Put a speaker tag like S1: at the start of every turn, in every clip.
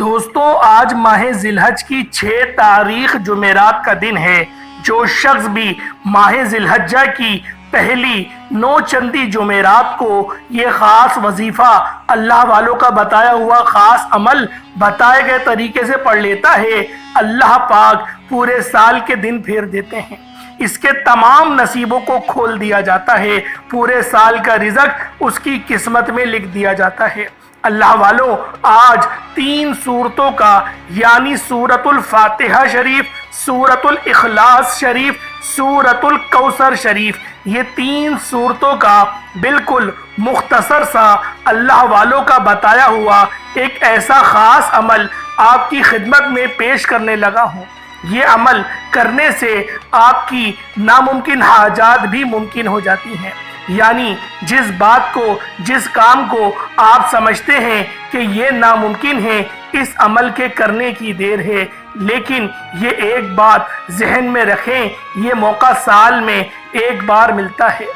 S1: دوستوں آج ماہ ذی الحج کی 6 تاریخ جمعرات کا دن ہے۔ جو شخص بھی ماہ ذی الحجہ کی پہلی 9 چندی جمعرات کو یہ خاص وظیفہ اللہ والوں کا بتایا ہوا خاص عمل بتائے گئے طریقے سے پڑھ لیتا ہے، اللہ پاک پورے سال کے دن پھیر دیتے ہیں، اس کے تمام نصیبوں کو کھول دیا جاتا ہے، پورے سال کا رزق اس کی قسمت میں لکھ دیا جاتا ہے۔ اللہ والوں آج 3 سورتوں کا یعنی سورۃ الفاتحہ شریف، سورۃ الاخلاص شریف، سورۃ الکوثر شریف، یہ 3 سورتوں کا بالکل مختصر سا اللہ والوں کا بتایا ہوا ایک ایسا خاص عمل آپ کی خدمت میں پیش کرنے لگا ہوں۔ یہ عمل کرنے سے آپ کی ناممکن حاجات بھی ممکن ہو جاتی ہیں، یعنی جس بات کو جس کام کو آپ سمجھتے ہیں کہ یہ ناممکن ہے، اس عمل کے کرنے کی دیر ہے، لیکن یہ ایک بات ذہن میں رکھیں، یہ موقع سال میں ایک بار ملتا ہے،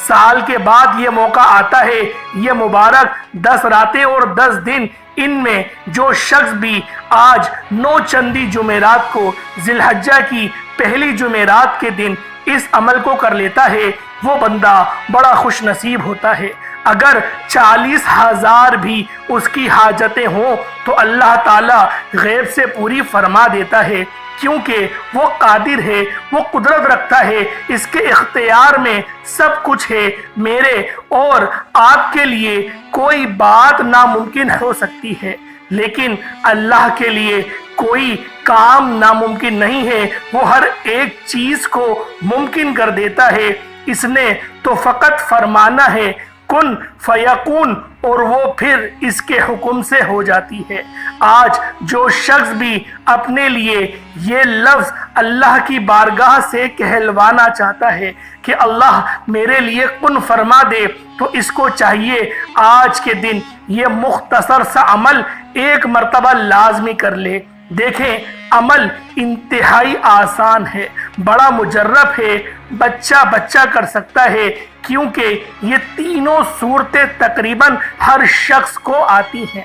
S1: سال کے بعد یہ موقع آتا ہے۔ یہ مبارک 10 راتیں اور 10 دن، ان میں جو شخص بھی آج 9 چندی جمعرات کو ذی الحجہ کی پہلی جمعرات کے دن اس عمل کو کر لیتا ہے، وہ بندہ بڑا خوش نصیب ہوتا ہے۔ اگر 40,000 بھی اس کی حاجتیں ہوں تو اللہ تعالیٰ غیب سے پوری فرما دیتا ہے، کیونکہ وہ قادر ہے، وہ قدرت رکھتا ہے، اس کے اختیار میں سب کچھ ہے۔ میرے اور آپ کے لیے کوئی بات ناممکن ہو سکتی ہے، لیکن اللہ کے لیے کوئی کام ناممکن نہیں ہے، وہ ہر ایک چیز کو ممکن کر دیتا ہے۔ اس نے تو فقط فرمانا ہے کن فیکون، اور وہ پھر اس کے حکم سے ہو جاتی ہے۔ آج جو شخص بھی اپنے لیے یہ لفظ اللہ کی بارگاہ سے کہلوانا چاہتا ہے کہ اللہ میرے لیے کن فرما دے، تو اس کو چاہیے آج کے دن یہ مختصر سا عمل ایک مرتبہ لازمی کر لے۔ دیکھیں عمل انتہائی آسان ہے، بڑا مجرب ہے، بچہ کر سکتا ہے، کیونکہ یہ تینوں صورتیں تقریباً ہر شخص کو آتی ہیں،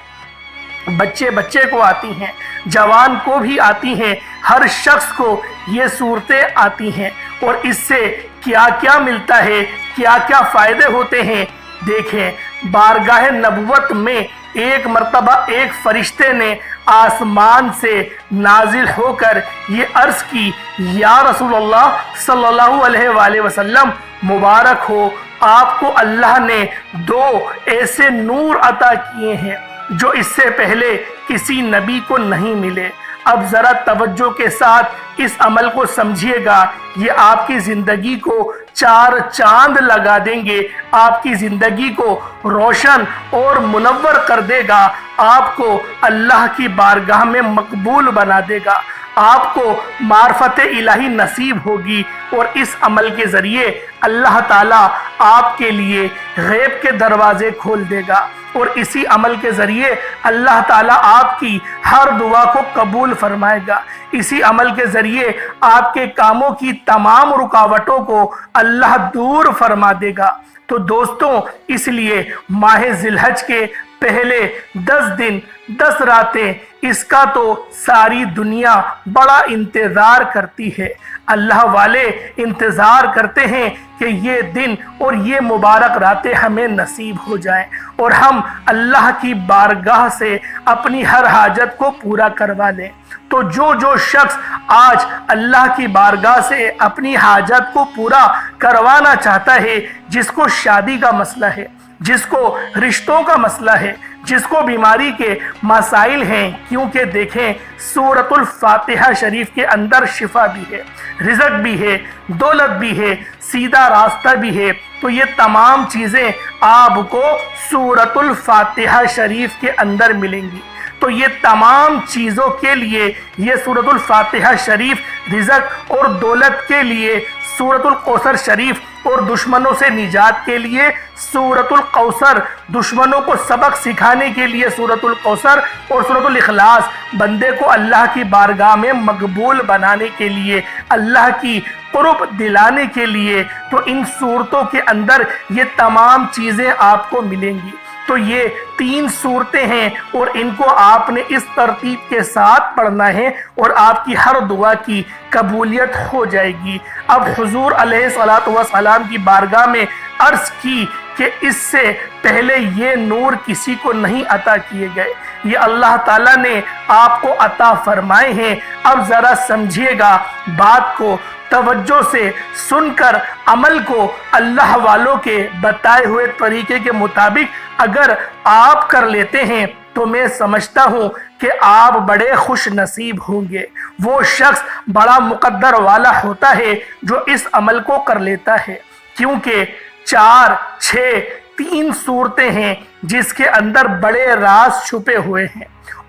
S1: بچے کو آتی ہیں، جوان کو بھی آتی ہیں، ہر شخص کو یہ صورتیں آتی ہیں۔ اور اس سے کیا کیا ملتا ہے، کیا کیا فائدے ہوتے ہیں، دیکھیں بارگاہ نبوت میں ایک مرتبہ ایک فرشتے نے آسمان سے نازل ہو کر یہ عرض کی، یا رسول اللہ صلی اللہ علیہ وآلہ وسلم مبارک ہو، آپ کو اللہ نے 2 ایسے نور عطا کیے ہیں جو اس سے پہلے کسی نبی کو نہیں ملے۔ اب ذرا توجہ کے ساتھ اس عمل کو سمجھیے گا، یہ آپ کی زندگی کو 4 چاند لگا دیں گے، آپ کی زندگی کو روشن اور منور کر دے گا، آپ کو اللہ کی بارگاہ میں مقبول بنا دے گا، آپ کو معرفت الہی نصیب ہوگی، اور اس عمل کے ذریعے اللہ تعالیٰ آپ کے لیے غیب کے دروازے کھول دے گا، اور اسی عمل کے ذریعے اللہ تعالیٰ آپ کی ہر دعا کو قبول فرمائے گا، اسی عمل کے ذریعے آپ کے کاموں کی تمام رکاوٹوں کو اللہ دور فرما دے گا۔ تو دوستوں اس لیے ماہ ذی الحج کے پہلے 10 دن 10 راتیں، اس کا تو ساری دنیا بڑا انتظار کرتی ہے، اللہ والے انتظار کرتے ہیں کہ یہ دن اور یہ مبارک راتیں ہمیں نصیب ہو جائیں اور ہم اللہ کی بارگاہ سے اپنی ہر حاجت کو پورا کروا لیں۔ تو جو شخص آج اللہ کی بارگاہ سے اپنی حاجت کو پورا کروانا چاہتا ہے، جس کو شادی کا مسئلہ ہے، جس کو رشتوں کا مسئلہ ہے، جس کو بیماری کے مسائل ہیں، کیونکہ دیکھیں سورۃ الفاتحہ شریف کے اندر شفا بھی ہے، رزق بھی ہے، دولت بھی ہے، سیدھا راستہ بھی ہے، تو یہ تمام چیزیں آپ کو سورۃ الفاتحہ شریف کے اندر ملیں گی۔ تو یہ تمام چیزوں کے لیے یہ سورۃ الفاتحہ شریف، رزق اور دولت کے لیے سورۃ الکوثر شریف، اور دشمنوں سے نجات کے لیے سورۃ الکوثر، دشمنوں کو سبق سکھانے کے لیے سورۃ الکوثر، اور سورۃ الاخلاص بندے کو اللہ کی بارگاہ میں مقبول بنانے کے لیے، اللہ کی قرب دلانے کے لیے۔ تو ان صورتوں کے اندر یہ تمام چیزیں آپ کو ملیں گی۔ تو یہ 3 صورتیں ہیں اور ان کو آپ نے اس ترتیب کے ساتھ پڑھنا ہے اور آپ کی ہر دعا کی قبولیت ہو جائے گی۔ اب حضور علیہ السلام کی بارگاہ میں عرض کی کہ اس سے پہلے یہ نور کسی کو نہیں عطا کیے گئے، یہ اللہ تعالیٰ نے آپ کو عطا فرمائے ہیں۔ اب ذرا سمجھیے گا بات کو، توجہ سے سن کر عمل کو اللہ والوں کے بتائے ہوئے طریقے کے مطابق اگر آپ کر لیتے ہیں تو میں سمجھتا ہوں کہ آپ بڑے خوش نصیب ہوں گے۔ وہ شخص بڑا مقدر والا ہوتا ہے جو اس عمل کو کر لیتا ہے، کیونکہ 4، 6، 3 صورتیں ہیں جس کے اندر بڑے راز چھپے ہوئے ہیں،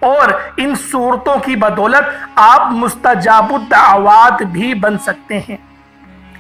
S1: اور ان صورتوں کی بدولت آپ مستجاب الدعوات بھی بن سکتے ہیں،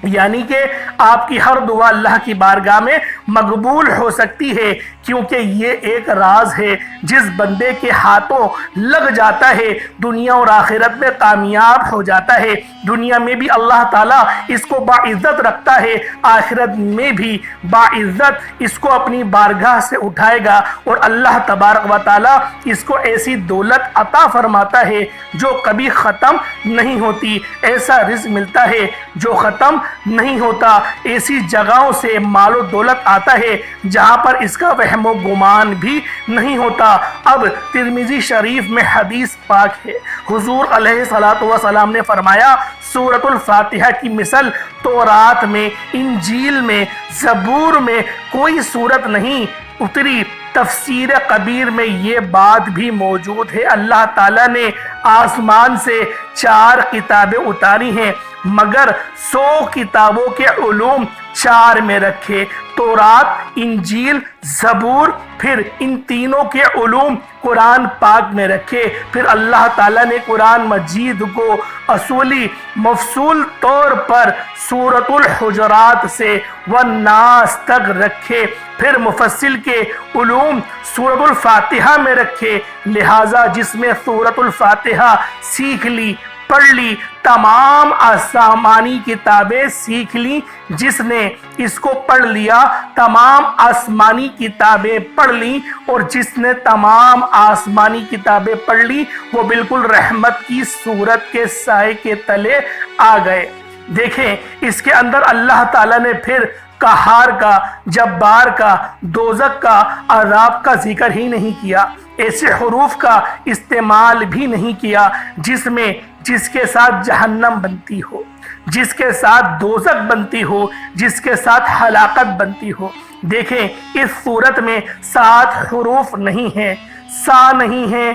S1: یعنی کہ آپ کی ہر دعا اللہ کی بارگاہ میں مقبول ہو سکتی ہے، کیونکہ یہ ایک راز ہے جس بندے کے ہاتھوں لگ جاتا ہے دنیا اور آخرت میں کامیاب ہو جاتا ہے۔ دنیا میں بھی اللہ تعالیٰ اس کو باعزت رکھتا ہے، آخرت میں بھی باعزت اس کو اپنی بارگاہ سے اٹھائے گا، اور اللہ تبارک و تعالیٰ اس کو ایسی دولت عطا فرماتا ہے جو کبھی ختم نہیں ہوتی، ایسا رزق ملتا ہے جو ختم نہیں ہوتا، ایسی جگہوں سے مال و دولت آتا ہے جہاں پر اس کا وہم و گمان بھی نہیں ہوتا۔ اب ترمذی شریف میں حدیث پاک ہے، حضور علیہ السلام نے فرمایا سورۃ الفاتحہ کی مثل تورات میں، انجیل میں، زبور میں کوئی سورت نہیں اتری۔ تفسیر کبیر میں یہ بات بھی موجود ہے، اللہ تعالیٰ نے آسمان سے 4 کتابیں اتاری ہیں مگر 100 کتابوں کے علوم 4 میں رکھے، تورات، انجیل، زبور، پھر ان تینوں کے علوم قرآن پاک میں رکھے، پھر اللہ تعالیٰ نے قرآن مجید کو اصولی مفصول طور پر سورۃ الحجرات سے والناس تک رکھے، پھر مفصل کے علوم سورۃ الفاتحہ میں رکھے، لہٰذا جس میں سورۃ الفاتحہ سیکھ لی، پڑھ لی، تمام آسمانی کتابیں سیکھ لی، جس نے اس کو پڑھ لیا تمام آسمانی کتابیں پڑھ لی، اور جس نے تمام آسمانی کتابیں پڑھ لی وہ بالکل رحمت کی صورت کے سائے کے تلے آ گئے۔ دیکھیں اس کے اندر اللہ تعالیٰ نے پھر قہار کا، جبار کا، دوزخ کا، عذاب کا ذکر ہی نہیں کیا، ایسے حروف کا استعمال بھی نہیں کیا جس کے ساتھ جہنم بنتی ہو، جس کے ساتھ دوزخ بنتی ہو، جس کے ساتھ ہلاکت بنتی ہو۔ دیکھیں اس صورت میں 7 حروف نہیں ہیں، سا نہیں ہے،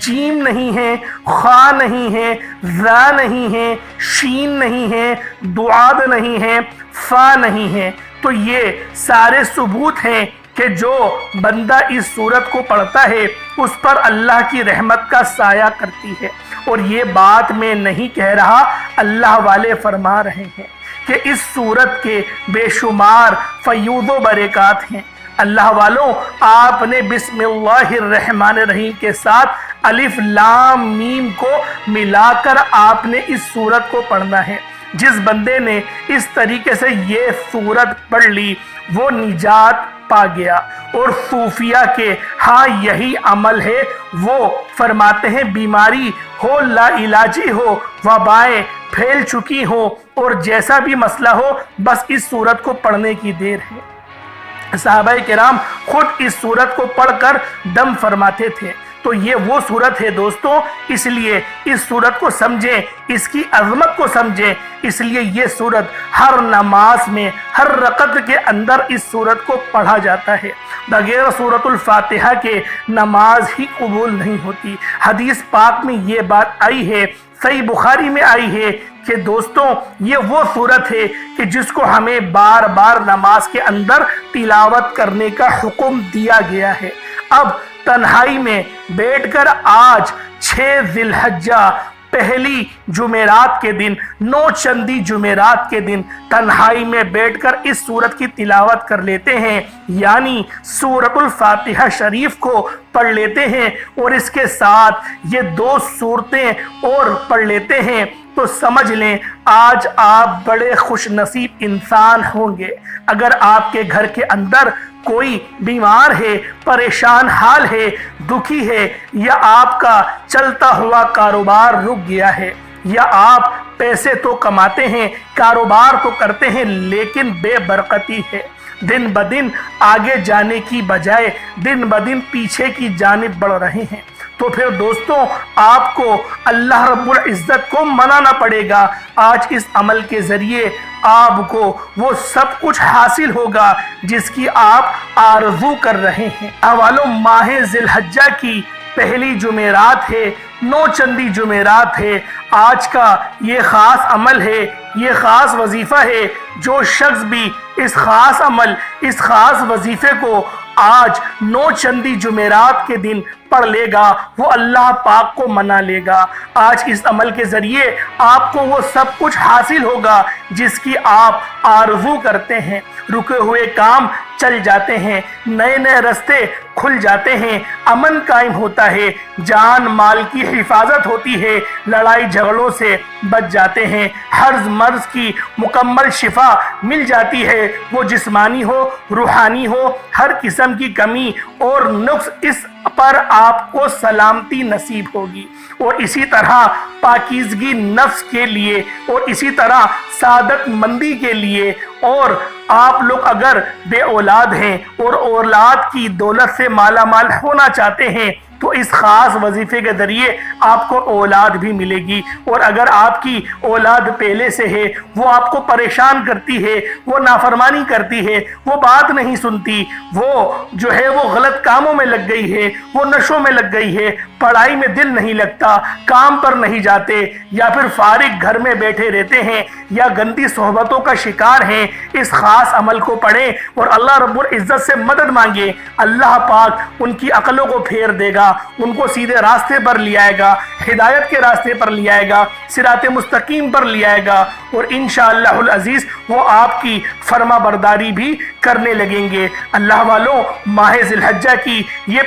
S1: جیم نہیں ہے، خا نہیں ہے، ذا نہیں ہے، شین نہیں ہے، دعاد نہیں ہے، فا نہیں ہے۔ تو یہ سارے ثبوت ہیں کہ جو بندہ اس سورت کو پڑھتا ہے اس پر اللہ کی رحمت کا سایہ کرتی ہے، اور یہ بات میں نہیں کہہ رہا، اللہ والے فرما رہے ہیں کہ اس سورت کے بے شمار فیوض و برکات ہیں۔ اللہ والوں، آپ نے بسم اللہ الرحمن الرحیم کے ساتھ الف لام میم کو ملا کر آپ نے اس سورت کو پڑھنا ہے۔ جس بندے نے اس طریقے سے یہ سورت پڑھ لی وہ نجات پا گیا، اور صوفیہ کے ہاں یہی عمل ہے، وہ فرماتے ہیں بیماری ہو، لا علاجی ہو، وبائیں پھیل چکی ہو، اور جیسا بھی مسئلہ ہو بس اس سورت کو پڑھنے کی دیر ہے۔ صحابہ کرام خود اس سورت کو پڑھ کر دم فرماتے تھے۔ تو یہ وہ سورت ہے دوستوں، اس لیے اس سورت کو سمجھیں، اس کی عظمت کو سمجھیں، اس لیے یہ سورت ہر نماز میں، ہر رکعت کے اندر اس سورت کو پڑھا جاتا ہے۔ بغیر سورۃ الفاتحہ کے نماز ہی قبول نہیں ہوتی۔ حدیث پاک میں یہ بات آئی ہے، صحیح بخاری میں آئی ہے کہ دوستوں یہ وہ سورت ہے کہ جس کو ہمیں بار بار نماز کے اندر تلاوت کرنے کا حکم دیا گیا ہے۔ اب تنہائی میں بیٹھ کر آج 6 ذی الحجہ پہلی جمعرات کے دن، 9 چندی جمعرات کے دن تنہائی میں بیٹھ کر اس سورت کی تلاوت کر لیتے ہیں، یعنی سورۃ الفاتحہ شریف کو پڑھ لیتے ہیں، اور اس کے ساتھ یہ 2 سورتیں اور پڑھ لیتے ہیں، تو سمجھ لیں آج آپ بڑے خوش نصیب انسان ہوں گے۔ اگر آپ کے گھر کے اندر کوئی بیمار ہے، پریشان حال ہے، دکھی ہے، یا آپ کا چلتا ہوا کاروبار رک گیا ہے، یا آپ پیسے تو کماتے ہیں، کاروبار تو کرتے ہیں لیکن بے برکتی ہے، دن بدن آگے جانے کی بجائے دن بدن پیچھے کی جانب بڑھ رہے ہیں، تو پھر دوستوں آپ کو اللہ رب العزت کو منانا پڑے گا۔ آج اس عمل کے ذریعے آپ کو وہ سب کچھ حاصل ہوگا جس کی آپ آرزو کر رہے ہیں۔ اولو ماہ ذی الحجہ کی پہلی جمعرات ہے، 9 چندی جمعرات ہے، آج کا یہ خاص عمل ہے، یہ خاص وظیفہ ہے۔ جو شخص بھی اس خاص عمل، اس خاص وظیفے کو آج 9 چندی جمعرات کے دن پڑھ لے گا، وہ اللہ پاک کو منا لے گا۔ آج اس عمل کے ذریعے آپ کو وہ سب کچھ حاصل ہوگا جس کی آپ آرزو کرتے ہیں، رکے ہوئے کام چل جاتے ہیں، نئے نئے رستے کھل جاتے ہیں، امن قائم ہوتا ہے، جان مال کی حفاظت ہوتی ہے، لڑائی جھگڑوں سے بچ جاتے ہیں، ہر مرض کی مکمل شفا مل جاتی ہے، وہ جسمانی ہو روحانی ہو، ہر قسم کی کمی اور نقص اس پر آپ کو سلامتی نصیب ہوگی۔ اور اسی طرح پاکیزگی نفس کے لیے، اور اسی طرح سعادت مندی کے لیے، اور آپ لوگ اگر بے اولاد ہیں اور اولاد کی دولت سے مالا مال ہونا چاہتے ہیں تو اس خاص وظیفے کے ذریعے آپ کو اولاد بھی ملے گی۔ اور اگر آپ کی اولاد پہلے سے ہے، وہ آپ کو پریشان کرتی ہے، وہ نافرمانی کرتی ہے، وہ بات نہیں سنتی، وہ جو ہے وہ غلط کاموں میں لگ گئی ہے، وہ نشوں میں لگ گئی ہے، پڑھائی میں دل نہیں لگتا، کام پر نہیں جاتے، یا پھر فارغ گھر میں بیٹھے رہتے ہیں، یا گندی صحبتوں کا شکار ہیں، اس خاص عمل کو پڑھیں اور اللہ رب العزت سے مدد مانگے۔ اللہ پاک ان کی عقلوں کو پھیر دے گا، ان کو سیدھے راستے پر لے آئے گا، ہدایت کے راستے پر لے آئے گا، صراط مستقیم پر لے آئے گا، اور انشاءاللہ العزیز وہ آپ کی فرما برداری بھی کرنے لگیں گے۔ اللہ والوں، ماہ ذی الحجہ کی یہ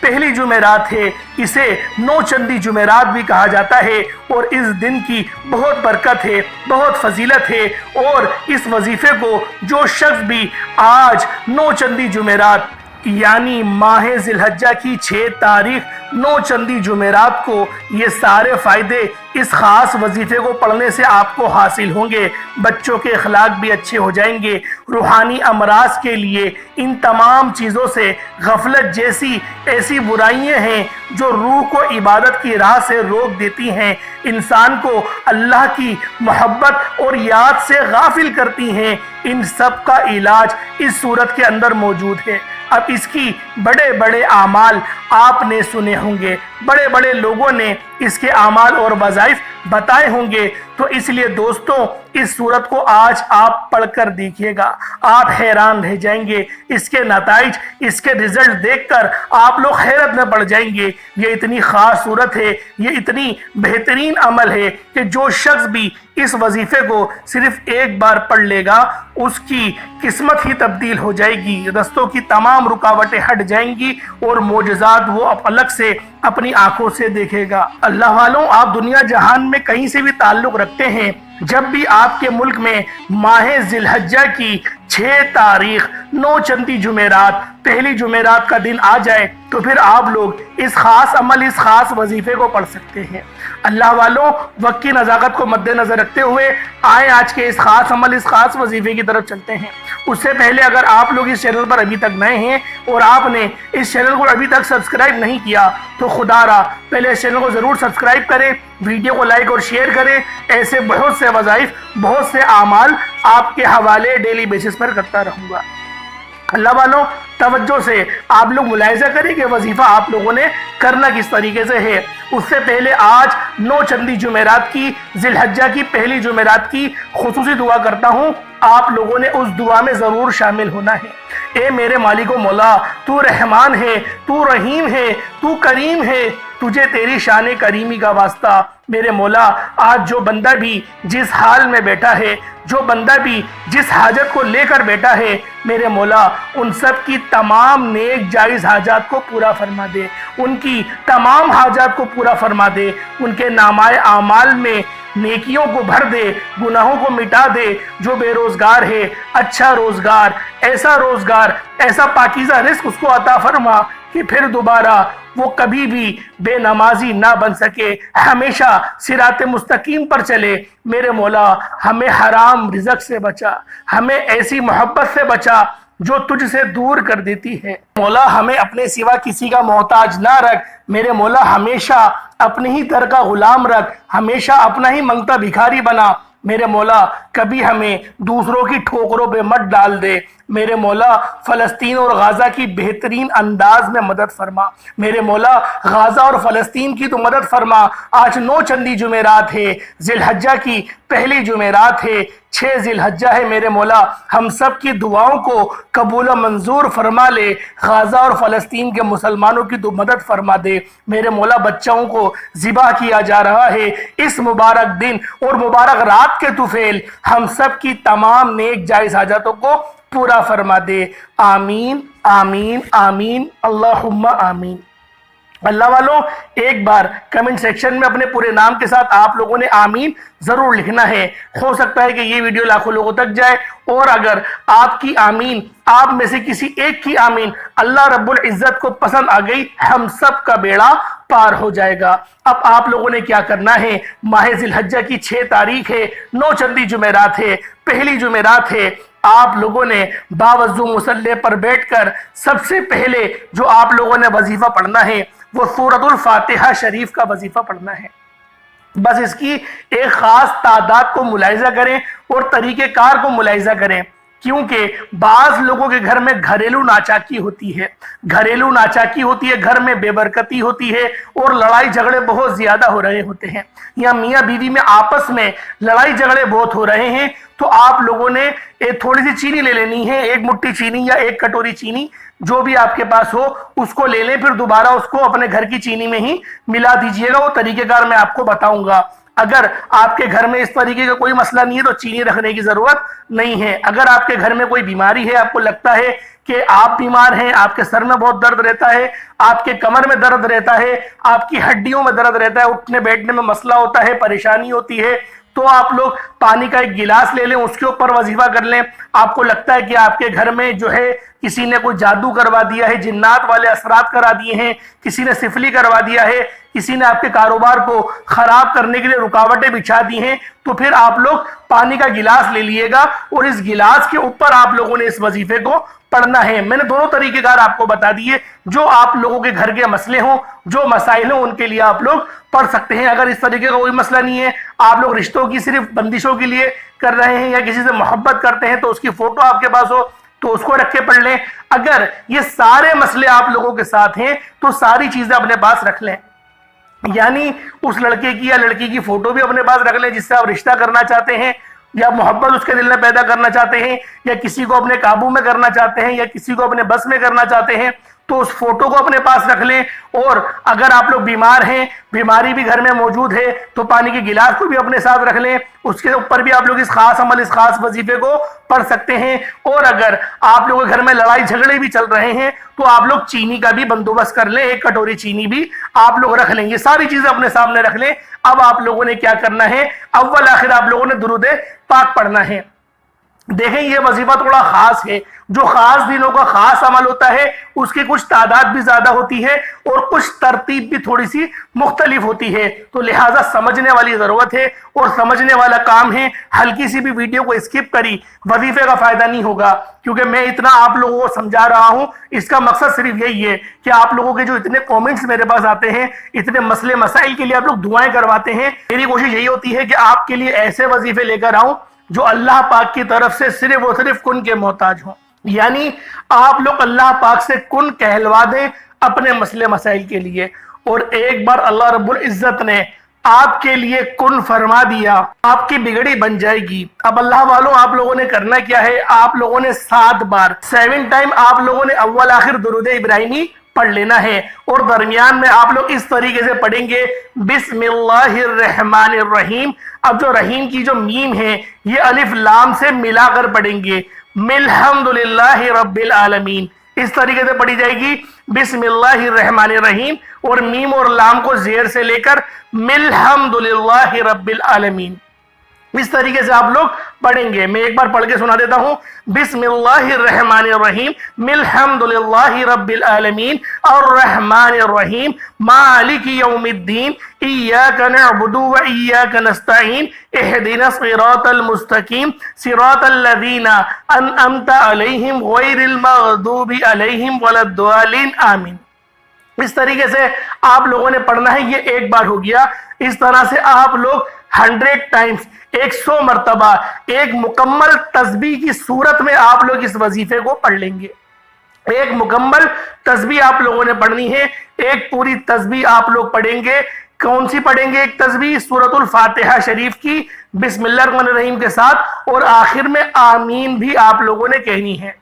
S1: پہلی جمعرات ہے، اسے 9 چندی جمعرات بھی کہا جاتا ہے، اور اس دن کی بہت برکت ہے، بہت فضیلت ہے، اور اس وظیفے کو جو شخص بھی آج 9 چندی جمعرات یعنی ماہ ذی الحجہ کی 6 تاریخ 9 چندی جمعرات کو یہ سارے فائدے اس خاص وظیفے کو پڑھنے سے آپ کو حاصل ہوں گے۔ بچوں کے اخلاق بھی اچھے ہو جائیں گے، روحانی امراض کے لیے ان تمام چیزوں سے، غفلت جیسی ایسی برائیاں ہیں جو روح کو عبادت کی راہ سے روک دیتی ہیں، انسان کو اللہ کی محبت اور یاد سے غافل کرتی ہیں، ان سب کا علاج اس صورت کے اندر موجود ہے۔ اب اس کی بڑے بڑے اعمال آپ نے سنے ہوں گے، بڑے بڑے لوگوں نے اس کے اعمال اور وظائف بتائے ہوں گے، تو اس لیے دوستوں اس صورت کو آج آپ پڑھ کر دیکھیے گا، آپ حیران رہ جائیں گے، اس کے نتائج، اس کے رزلٹ دیکھ کر آپ لوگ حیرت میں پڑ جائیں گے۔ یہ اتنی خاص صورت ہے، یہ اتنی بہترین عمل ہے کہ جو شخص بھی اس وظیفے کو صرف ایک بار پڑھ لے گا اس کی قسمت ہی تبدیل ہو جائے گی، رستوں کی تمام رکاوٹیں ہٹ جائیں گی، اور معجزات وہ الگ سے اپنی آنکھوں سے دیکھے گا۔ اللہ والوں، آپ دنیا جہان میں کہیں سے بھی تعلق رکھتے ہیں، جب بھی آپ کے ملک میں ماہ ذی الحجہ کی 6 تاریخ 9 چندی جمعرات پہلی جمعرات کا دن آ جائے تو پھر آپ لوگ اس خاص عمل، اس خاص وظیفے کو پڑھ سکتے ہیں۔ اللہ والوں، وقت کی نزاکت کو مد نظر رکھتے ہوئے آئیں آج کے اس خاص عمل، اس خاص وظیفے کی طرف چلتے ہیں۔ اس سے پہلے اگر آپ لوگ اس چینل پر ابھی تک نئے ہیں اور آپ نے اس چینل کو ابھی تک سبسکرائب نہیں کیا تو خدا را پہلے اس چینل کو ضرور سبسکرائب کریں، ویڈیو کو لائک اور شیئر کریں۔ ایسے بہت سے وظائف، بہت سے اعمال آپ کے حوالے ڈیلی بیسس پر کرتا رہوں گا۔ اللہ والوں، توجہ سے آپ لوگ ملاحظہ کریں کہ وظیفہ آپ لوگوں نے کرنا کس طریقے سے ہے۔ اس سے پہلے آج 9 چندی جمعرات کی، ذی الحجہ کی پہلی جمعرات کی خصوصی دعا کرتا ہوں، آپ لوگوں نے اس دعا میں ضرور شامل ہونا ہے۔ اے میرے مالک و مولا، تو رحمان ہے، تو رحیم ہے، تو کریم ہے، تجھے تیری شان کریمی کا واسطہ۔ میرے مولا، آج جو بندہ بھی جس حال میں بیٹھا ہے، جو بندہ بھی جس حاجت کو لے کر بیٹھا ہے، میرے مولا ان سب کی تمام نیک جائز حاجات کو پورا فرما دے، ان کی تمام حاجات کو پورا فرما دے، ان کے نامۂ اعمال میں نیکیوں کو بھر دے، گناہوں کو مٹا دے۔ جو بے روزگار ہے اچھا روزگار، ایسا روزگار، ایسا پاکیزہ رزق اس کو عطا فرما کہ پھر دوبارہ وہ کبھی بھی بے نمازی نہ بن سکے، ہمیشہ صراط مستقیم پر چلے۔ میرے مولا ہمیں حرام رزق سے بچا، ہمیں ایسی محبت سے بچا جو تجھ سے دور کر دیتی ہے۔ مولا ہمیں اپنے سوا کسی کا محتاج نہ رکھ، میرے مولا ہمیشہ اپنے ہی در کا غلام رکھ، ہمیشہ اپنا ہی منگتا بھکاری بنا۔ میرے مولا کبھی ہمیں دوسروں کی ٹھوکروں پہ مت ڈال دے۔ میرے مولا فلسطین اور غازہ کی بہترین انداز میں مدد فرما۔ میرے مولا غازہ اور فلسطین کی تو مدد فرما۔ آج 9 چندی جمعرات ہے، ذی الحجہ کی پہلی جمعرات ہے، 6 ذی الحجہ ہے۔ میرے مولا ہم سب کی دعاؤں کو قبول و منظور فرما لے، غازہ اور فلسطین کے مسلمانوں کی تو مدد فرما دے۔ میرے مولا بچوں کو ذبح کیا جا رہا ہے، اس مبارک دن اور مبارک رات کے طفیل ہم سب کی تمام نیک جائز حاجتوں کو پورا فرما دے۔ آمین آمین آمین اللہم آمین۔ اللہ والوں ایک بار کمنٹ سیکشن میں اپنے پورے نام کے ساتھ آپ لوگوں نے آمین ضرور لکھنا ہے۔ ہو سکتا ہے کہ یہ ویڈیو لاکھوں لوگوں تک جائے، اور اگر آپ کی آمین، آپ میں سے کسی ایک کی آمین اللہ رب العزت کو پسند آ گئی، ہم سب کا بیڑا پار ہو جائے گا۔ اب آپ لوگوں نے کیا کرنا ہے، ماہ ذی الحجہ کی 6 تاریخ ہے، 9 چندی جمعرات ہے، پہلی جمعرات ہے۔ آپ لوگوں نے باوضو مصلی پر بیٹھ کر سب سے پہلے جو آپ لوگوں نے وظیفہ پڑھنا ہے وہ سورۃ الفاتحہ شریف کا وظیفہ پڑھنا ہے۔ بس اس کی ایک خاص تعداد کو ملاحظہ کریں اور طریقہ کار کو ملاحظہ کریں، کیونکہ بعض لوگوں کے گھر میں گھریلو ناچاکی ہوتی ہے، گھر میں بے برکتی ہوتی ہے، اور لڑائی جھگڑے بہت زیادہ ہو رہے ہوتے ہیں، یا میاں بیوی میں آپس میں لڑائی جھگڑے بہت ہو رہے ہیں۔ تو آپ لوگوں نے ایک تھوڑی سی چینی لے لینی ہے، 1 مٹھی چینی یا 1 کٹوری چینی، جو بھی آپ کے پاس ہو اس کو لے لیں، پھر دوبارہ اس کو اپنے گھر کی چینی میں ہی ملا دیجئے گا۔ وہ طریقہ کار میں آپ کو بتاؤں گا۔ اگر آپ کے گھر میں اس طریقے کا کوئی مسئلہ نہیں ہے تو چینی رکھنے کی ضرورت نہیں ہے۔ اگر آپ کے گھر میں کوئی بیماری ہے، آپ کو لگتا ہے کہ آپ بیمار ہیں، آپ کے سر میں بہت درد رہتا ہے، آپ کے کمر میں درد رہتا ہے، آپ کی ہڈیوں میں درد رہتا ہے، اٹھنے بیٹھنے میں مسئلہ ہوتا ہے، پریشانی ہوتی ہے، تو آپ لوگ پانی کا ایک گلاس لے لیں، اس کے اوپر وظیفہ کر لیں۔ آپ کو لگتا ہے کہ آپ کے گھر میں جو ہے کسی نے کوئی جادو کروا دیا ہے، جنات والے اثرات کرا دیے ہیں، کسی نے سفلی کروا دیا ہے، کسی نے آپ کے کاروبار کو خراب کرنے کے لیے رکاوٹیں بچھا دی ہیں، تو پھر آپ لوگ پانی کا گلاس لے لیے گا اور اس گلاس کے اوپر آپ لوگوں نے اس وظیفے کو پڑھنا ہے۔ میں نے دونوں طریقے کار آپ کو بتا دیے، جو آپ لوگوں کے گھر کے مسئلے ہوں، جو مسائل ہوں، ان کے لیے آپ لوگ پڑھ سکتے ہیں۔ اگر اس طریقے کا کوئی مسئلہ نہیں ہے، آپ لوگ رشتوں کی صرف بندشوں کے لیے کر رہے ہیں یا کسی سے محبت کرتے ہیں تو اس کی فوٹو آپ کے پاس ہو تو اس کو رکھ کے پڑھ لیں۔ اگر یہ سارے مسئلے آپ لوگوں کے ساتھ ہیں تو ساری چیزیں اپنے پاس رکھ لیں، یعنی اس لڑکے کی یا لڑکی کی فوٹو بھی اپنے پاس رکھ لیں جس سے آپ رشتہ کرنا چاہتے ہیں، یا محبت اس کے دل میں پیدا کرنا چاہتے ہیں، یا کسی کو اپنے قابو میں کرنا چاہتے ہیں، یا کسی کو اپنے بس میں کرنا چاہتے ہیں، تو اس فوٹو کو اپنے پاس رکھ لیں۔ اور اگر آپ لوگ بیمار ہیں، بیماری بھی گھر میں موجود ہے، تو پانی کے گلاس کو بھی اپنے ساتھ رکھ لیں، اس کے اوپر بھی آپ لوگ اس خاص عمل، اس خاص وظیفے کو پڑھ سکتے ہیں۔ اور اگر آپ لوگوں کے گھر میں لڑائی جھگڑے بھی چل رہے ہیں تو آپ لوگ چینی کا بھی بندوبست کر لیں، 1 کٹوری چینی بھی آپ لوگ رکھ لیں، یہ ساری چیزیں اپنے سامنے رکھ لیں۔ اب آپ لوگوں نے کیا کرنا ہے، اول آخر آپ لوگوں نے درود پاک پڑھنا ہے۔ دیکھیں یہ وظیفہ تھوڑا خاص ہے، جو خاص دنوں کا خاص عمل ہوتا ہے اس کی کچھ تعداد بھی زیادہ ہوتی ہے اور کچھ ترتیب بھی تھوڑی سی مختلف ہوتی ہے، تو لہٰذا سمجھنے والی ضرورت ہے اور سمجھنے والا کام ہے۔ ہلکی سی بھی ویڈیو کو اسکپ کری وظیفے کا فائدہ نہیں ہوگا، کیونکہ میں اتنا آپ لوگوں کو سمجھا رہا ہوں، اس کا مقصد صرف یہی ہے کہ آپ لوگوں کے جو اتنے کومنٹس میرے پاس آتے ہیں، اتنے مسئلے مسائل کے لیے آپ لوگ دعائیں کرواتے ہیں، میری کوشش یہی ہوتی ہے کہ آپ کے لیے ایسے وظیفے لے کر آؤں جو اللہ پاک کی طرف سے صرف اور صرف کن کے محتاج ہوں، یعنی آپ لوگ اللہ پاک سے کن کہلوا دیں اپنے مسئلے مسائل کے لیے، اور ایک بار اللہ رب العزت نے آپ کے لیے کن فرما دیا، آپ کی بگڑی بن جائے گی۔ اب اللہ والوں آپ لوگوں نے کرنا کیا ہے، آپ لوگوں نے 7 بار 7 ٹائم آپ لوگوں نے اول آخر درود ابراہیمی پڑھ لینا ہے، اور درمیان میں آپ لوگ اس طریقے سے پڑھیں گے، بسم اللہ الرحمن الرحیم۔ اب جو رحیم کی جو میم ہے یہ الف لام سے ملا کر پڑھیں گے، الحمدللہ رب العالمین، اس طریقے سے پڑھی جائے گی، بسم اللہ الرحمن الرحیم، اور میم اور لام کو زیر سے لے کر الحمدللہ رب العالمین۔ اس طریقے سے آپ لوگ پڑھیں گے. میں ایک بار پڑھ کے سنا دیتا ہوں. بسم اللہ الرحمن الرحیم الحمد للہ رب العالمین الرحمن الرحیم مالک یوم الدین ایاک نعبد و ایاک نستعین اہدنا الصراط المستقیم صراط الذین انعمت علیہم غیر المغضوب علیہم ولا الضالین آمین. اس طریقے سے آپ لوگوں نے پڑھنا ہے. یہ ایک بار ہو گیا. اس طرح سے آپ لوگ 100 ٹائمز 100 مرتبہ ایک مکمل تسبیح کی صورت میں آپ لوگ اس وظیفے کو پڑھ لیں گے. ایک مکمل تسبیح آپ لوگوں نے پڑھنی ہے. ایک پوری تسبیح آپ لوگ پڑھیں گے. کون سی پڑھیں گے؟ ایک تسبیح سورۃ الفاتحہ شریف کی بسم اللہ الرحمن الرحیم کے ساتھ، اور آخر میں آمین بھی آپ لوگوں نے کہنی ہے.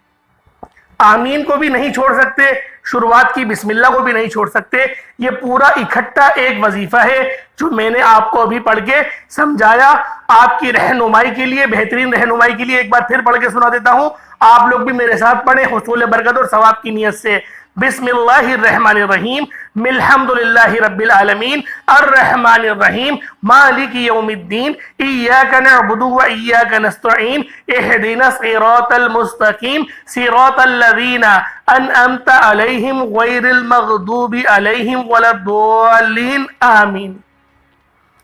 S1: آمین کو بھی نہیں چھوڑ سکتے، شروعات کی بسم اللہ کو بھی نہیں چھوڑ سکتے. یہ پورا اکٹھا ایک وظیفہ ہے جو میں نے آپ کو ابھی پڑھ کے سمجھایا. آپ کی رہنمائی کے لیے، بہترین رہنمائی کے لیے ایک بار پھر پڑھ کے سنا دیتا ہوں. آپ لوگ بھی میرے ساتھ پڑھیں حصول برکت اور ثواب کی نیت سے. بسم اللہ الرحمن الرحیم الحمد للہ رب العالمین الرحمن الرحیم مالک یوم الدین ایاک نعبد و ایاک نستعین اہدنا الصراط المستقیم صراط الذین انعمت علیہم غیر المغضوب علیہم ولا الضالین آمین.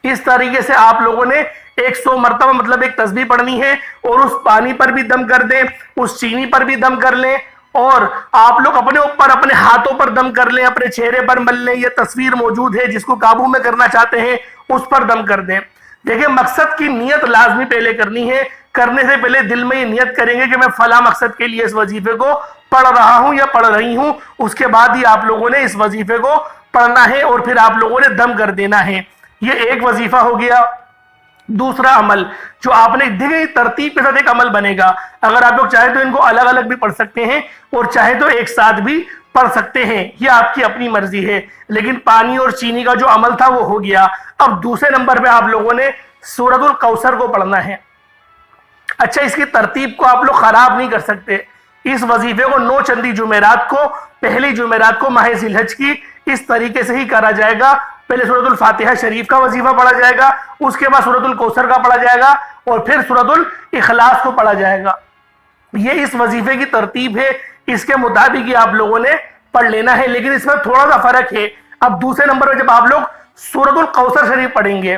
S1: اس طریقے سے آپ لوگوں نے 100 مرتبہ مطلب ایک تسبیح پڑھنی ہے، اور اس پانی پر بھی دم کر دیں، اس چینی پر بھی دم کر لیں، اور آپ لوگ اپنے اوپر اپنے ہاتھوں پر دم کر لیں، اپنے چہرے پر مل لیں. یہ تصویر موجود ہے، جس کو قابو میں کرنا چاہتے ہیں اس پر دم کر دیں. دیکھیں مقصد کی نیت لازمی پہلے کرنی ہے. کرنے سے پہلے دل میں یہ نیت کریں گے کہ میں فلاں مقصد کے لیے اس وظیفے کو پڑھ رہا ہوں یا پڑھ رہی ہوں. اس کے بعد ہی آپ لوگوں نے اس وظیفے کو پڑھنا ہے، اور پھر آپ لوگوں نے دم کر دینا ہے. یہ ایک وظیفہ ہو گیا. دوسرا عمل جو آپ نے دیکھیں ترتیب کے ساتھ ایک عمل بنے گا. اگر آپ لوگ چاہیں تو ان کو الگ الگ بھی پڑھ سکتے ہیں، اور چاہے تو ایک ساتھ بھی پڑھ سکتے ہیں. یہ آپ کی اپنی مرضی ہے. لیکن پانی اور چینی کا جو عمل تھا وہ ہو گیا. اب دوسرے نمبر پہ آپ لوگوں نے سورۃ الکوثر کو پڑھنا ہے. اچھا، اس کی ترتیب کو آپ لوگ خراب نہیں کر سکتے. اس وظیفے کو 9 چندی جمعرات کو، پہلی جمعرات کو ماہ ذی الحج کی، اس طریقے سے ہی کرا جائے گا. پہلے سورۃ الفاتحہ شریف کا وظیفہ پڑھا جائے گا، اس کے بعد سورۃ الکوثر کا پڑھا جائے گا، اور پھر سورۃ الاخلاص کو پڑھا جائے گا. یہ اس وظیفے کی ترتیب ہے. اس کے مطابق ہی آپ لوگوں نے پڑھ لینا ہے. لیکن اس میں تھوڑا سا فرق ہے. اب دوسرے نمبر پہ جب آپ لوگ سورۃ الکوثر شریف پڑھیں گے،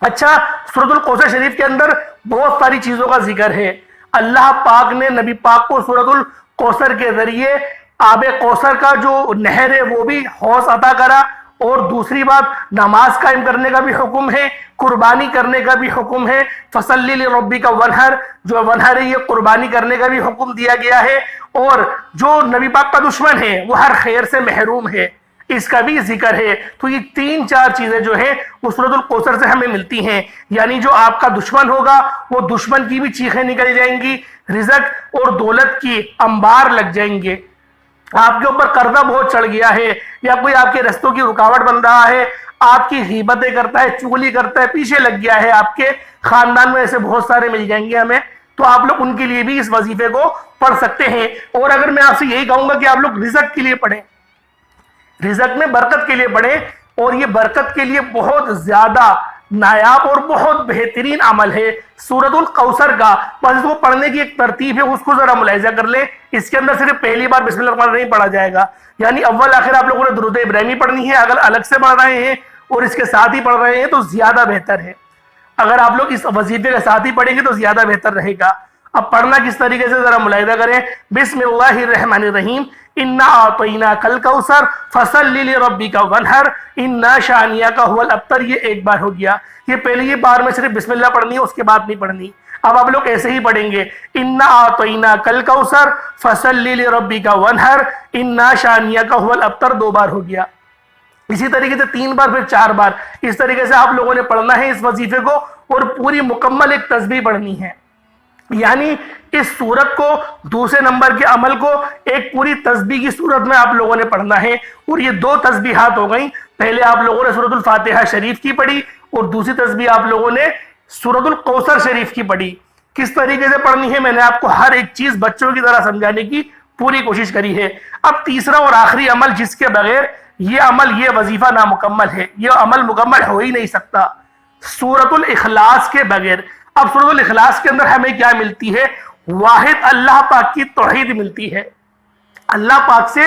S1: اچھا سورۃ الکوثر شریف کے اندر بہت ساری چیزوں کا ذکر ہے. اللہ پاک نے نبی پاک کو سورۃ الکوثر کے ذریعے آب کوثر کا جو نہر ہے وہ بھی حوض عطا کرا. اور دوسری بات، نماز قائم کرنے کا بھی حکم ہے، قربانی کرنے کا بھی حکم ہے. فصلی لربک ونحر، جو ونحر ہے یہ قربانی کرنے کا بھی حکم دیا گیا ہے. اور جو نبی پاک کا دشمن ہے وہ ہر خیر سے محروم ہے، اس کا بھی ذکر ہے. تو یہ 3-4 چیزیں جو ہیں وہ سورۃ الکوثر سے ہمیں ملتی ہیں. یعنی جو آپ کا دشمن ہوگا وہ دشمن کی بھی چیخیں نکل جائیں گی، رزق اور دولت کی انبار لگ جائیں گے. آپ کے اوپر قرضہ بہت چڑھ گیا ہے، یا کوئی آپ کے رستوں کی رکاوٹ بن رہا ہے، آپ کی غیبتیں کرتا ہے، چغلی کرتا ہے، پیچھے لگ گیا ہے. آپ کے خاندان میں ایسے بہت سارے مل جائیں گے ہمیں. تو آپ لوگ ان کے لیے بھی اس وظیفے کو پڑھ سکتے ہیں. اور اگر میں آپ سے یہی کہوں گا کہ آپ لوگ رزق کے لیے پڑھیں، رزق میں برکت کے لیے پڑھیں، اور یہ برکت کے لیے بہت زیادہ نایاب اور بہت بہترین عمل ہے سورۃ الکوثر کا. بس اس کو پڑھنے کی ایک ترتیب ہے، اس کو ذرا ملاحظہ کر لیں. اس کے اندر صرف پہلی بار بسم اللہ الرحمن الرحیم پڑھا جائے گا. یعنی اول آخر آپ لوگوں نے درود ابراہیمی پڑھنی ہے. اگر الگ سے پڑھ رہے ہیں اور اس کے ساتھ ہی پڑھ رہے ہیں تو زیادہ بہتر ہے. اگر آپ لوگ اس وظیفے کے ساتھ ہی پڑھیں گے تو زیادہ بہتر رہے گا. اب پڑھنا کس طریقے سے ذرا ملاحظہ کریں. بسم اللہ الرحمن الرحیم انا اعطیناک الکوثر فصلی لربک وانحر انا شانیک هو الابتر. یہ ایک بار ہو گیا. یہ پہلی ہی بار میں صرف بسم اللہ پڑھنی ہے، اس کے بعد نہیں پڑھنی. اب آپ لوگ ایسے ہی پڑھیں گے، انا اعطیناک الکوثر فصلی لربک وانحر انا شانیک هو الابتر. 2 بار ہو گیا. اسی طریقے سے 3 بار، پھر 4 بار. اس طریقے سے آپ لوگوں نے پڑھنا ہے اس وظیفے کو، اور پوری مکمل ایک تسبیح پڑھنی ہے. یعنی اس صورت کو، دوسرے نمبر کے عمل کو ایک پوری تسبیح کی صورت میں آپ لوگوں نے پڑھنا ہے. اور یہ 2 تسبیحات ہو گئیں. پہلے آپ لوگوں نے سورۃ الفاتحہ شریف کی پڑھی، اور دوسری تسبیح آپ لوگوں نے سورۃ الکوثر شریف کی پڑھی. کس طریقے سے پڑھنی ہے میں نے آپ کو ہر ایک چیز بچوں کی طرح سمجھانے کی پوری کوشش کری ہے. اب تیسرا اور آخری عمل جس کے بغیر یہ عمل، یہ وظیفہ نامکمل ہے، یہ عمل مکمل ہو ہی نہیں سکتا. سورۃ الاخلاص کے بغیر۔ اب سورۃ الاخلاص کے اندر ہمیں کیا ملتی ہے؟ واحد اللہ پاک کی توحید ملتی ہے۔ اللہ پاک سے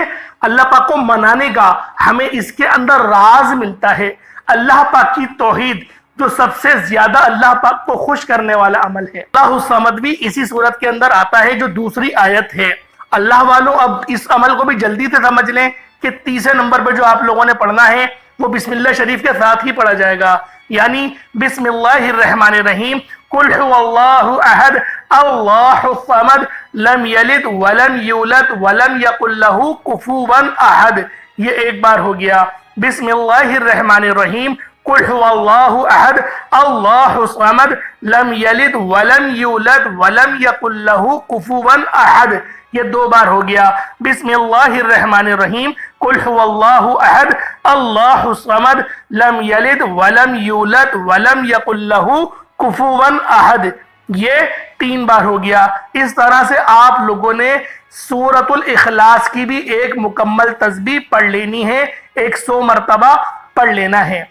S1: اللہ پاک کو منانے کا ہمیں اس کے اندر راز ملتا ہے۔ اللہ پاک کی توحید جو سب سے زیادہ اللہ پاک کو خوش کرنے والا عمل ہے۔ اللہ الصمد بھی اسی صورت کے اندر آتا ہے جو دوسری آیت ہے۔ اللہ والوں اب اس عمل کو بھی جلدی سے سمجھ لیں کہ تیسرے نمبر پر جو آپ لوگوں نے پڑھنا ہے وہ بسم اللہ شریف کے ساتھ ہی پڑھا جائے گا، یعنی بسم اللہ الرحمن الرحیم، قل هو اللہ احد اللہ الصمد لم یلد ولم یولد ولم یکن لہ کفوا احد۔ یہ ایک بار ہو گیا، بسم اللہ الرحمن الرحیم، قل هو اللہ احد اللہ الصمد لم یلد ولم یولد ولم یکن لہ کفوا احد۔ یہ دو بار ہو گیا، بسم اللہ الرحمن الرحیم، قل هو اللہ احد اللہ الصمد لم یلد ولم یولد ولم یکن لہ کفوا احد۔ یہ 3 بار ہو گیا۔ اس طرح سے آپ لوگوں نے سورۃ الاخلاص کی بھی ایک مکمل تسبیح پڑھ لینی ہے، 100 مرتبہ پڑھ لینا ہے۔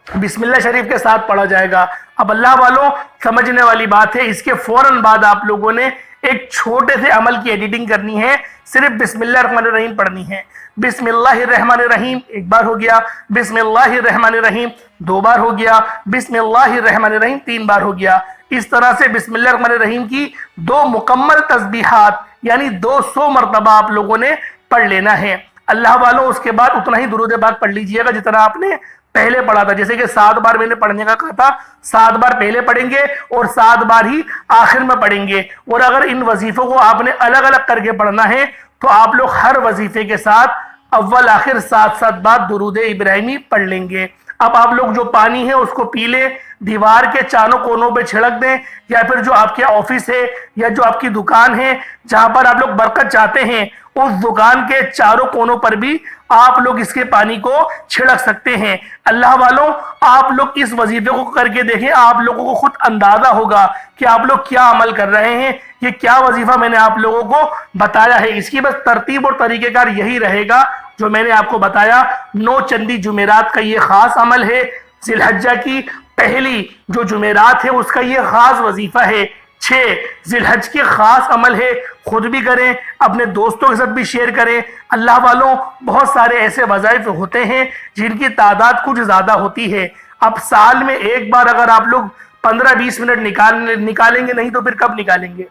S1: بسم اللہ شریف کے ساتھ پڑھا جائے گا۔ اب اللہ والوں سمجھنے والی بات ہے، اس کے فوراً بعد آپ لوگوں نے ایک چھوٹے سے عمل کی ایڈیٹنگ کرنی ہے، صرف بسم اللہ الرحمن الرحیم پڑھنی ہے۔ بسم اللہ الرحمن الرحیم ایک بار ہو گیا، بسم اللہ الرحمن الرحیم 2 بار ہو گیا، بسم اللہ الرحمن الرحیم 3 بار ہو گیا۔ اس طرح سے بسم اللہ الرحمن الرحیم کی 2 مکمل تسبیحات یعنی 200 مرتبہ آپ لوگوں نے پڑھ لینا ہے۔ اللہ والوں اس کے بعد اتنا ہی درود پاک پڑھ لیجئے گا جتنا آپ نے پہلے پڑھا تھا، جیسے کہ 7 بار میں نے پڑھنے کا کہا تھا، 7 بار پہلے پڑھیں گے اور 7 بار ہی آخر میں پڑھیں گے۔ اور اگر ان وظیفوں کو آپ نے الگ الگ کر کے پڑھنا ہے تو آپ لوگ ہر وظیفے کے ساتھ اول آخر 7 بار درود ابراہیمی پڑھ لیں گے۔ اب آپ لوگ جو پانی ہے اس کو پی لیں، دیوار کے چاروں کونوں پہ چھڑک دیں، یا پھر جو آپ کے آفس ہے یا جو آپ کی دکان ہے جہاں پر آپ لوگ برکت چاہتے ہیں اس دکان کے چاروں کونوں پر بھی آپ لوگ اس کے پانی کو چھڑک سکتے ہیں۔ اللہ والوں آپ لوگ اس وظیفے کو کر کے دیکھیں، آپ لوگوں کو خود اندازہ ہوگا کہ آپ لوگ کیا عمل کر رہے ہیں۔ یہ کیا وظیفہ میں نے آپ لوگوں کو بتایا ہے، اس کی بس ترتیب اور طریقہ کار یہی رہے گا جو میں نے آپ کو بتایا۔ 9 چندی جمعرات کا یہ خاص عمل ہے، ذی الحجہ کی پہلی جو جمعرات ہے اس کا یہ خاص وظیفہ ہے۔ 6 ذی الحج کے خاص عمل ہے، خود بھی کریں، اپنے دوستوں کے ساتھ بھی شیئر کریں۔ اللہ والوں بہت سارے ایسے وظائف ہوتے ہیں جن کی تعداد کچھ زیادہ ہوتی ہے۔ اب سال میں ایک بار اگر آپ لوگ 15-20 منٹ نکالیں گے نہیں تو پھر کب نکالیں گے؟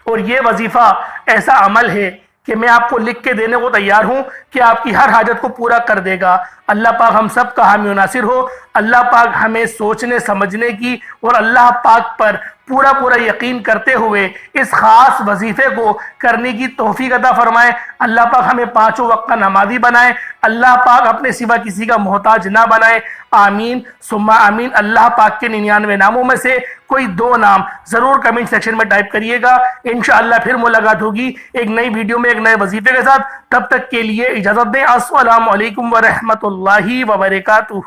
S1: اور یہ وظیفہ ایسا عمل ہے کہ میں آپ کو لکھ کے دینے کو تیار ہوں کہ آپ کی ہر حاجت کو پورا کر دے گا۔ اللہ پاک ہم سب کا حامی و ناصر ہو۔ اللہ پاک ہمیں سوچنے سمجھنے کی اور اللہ پاک پر پورا یقین کرتے ہوئے اس خاص وظیفے کو کرنے کی توفیق عطا فرمائے۔ اللہ پاک ہمیں 5 وقت کا نمازی بنائے۔ اللہ پاک اپنے سوا کسی کا محتاج نہ بنائے۔ آمین ثم آمین۔ اللہ پاک کے 99 ناموں میں سے کوئی 2 نام ضرور کمنٹ سیکشن میں ٹائپ کریے گا۔ انشاءاللہ پھر ملاقات ہوگی ایک نئی ویڈیو میں ایک نئے وظیفے کے ساتھ۔ تب تک کے لیے اجازت دیں۔ السلام علیکم ورحمۃ اللہ وبرکاتہ۔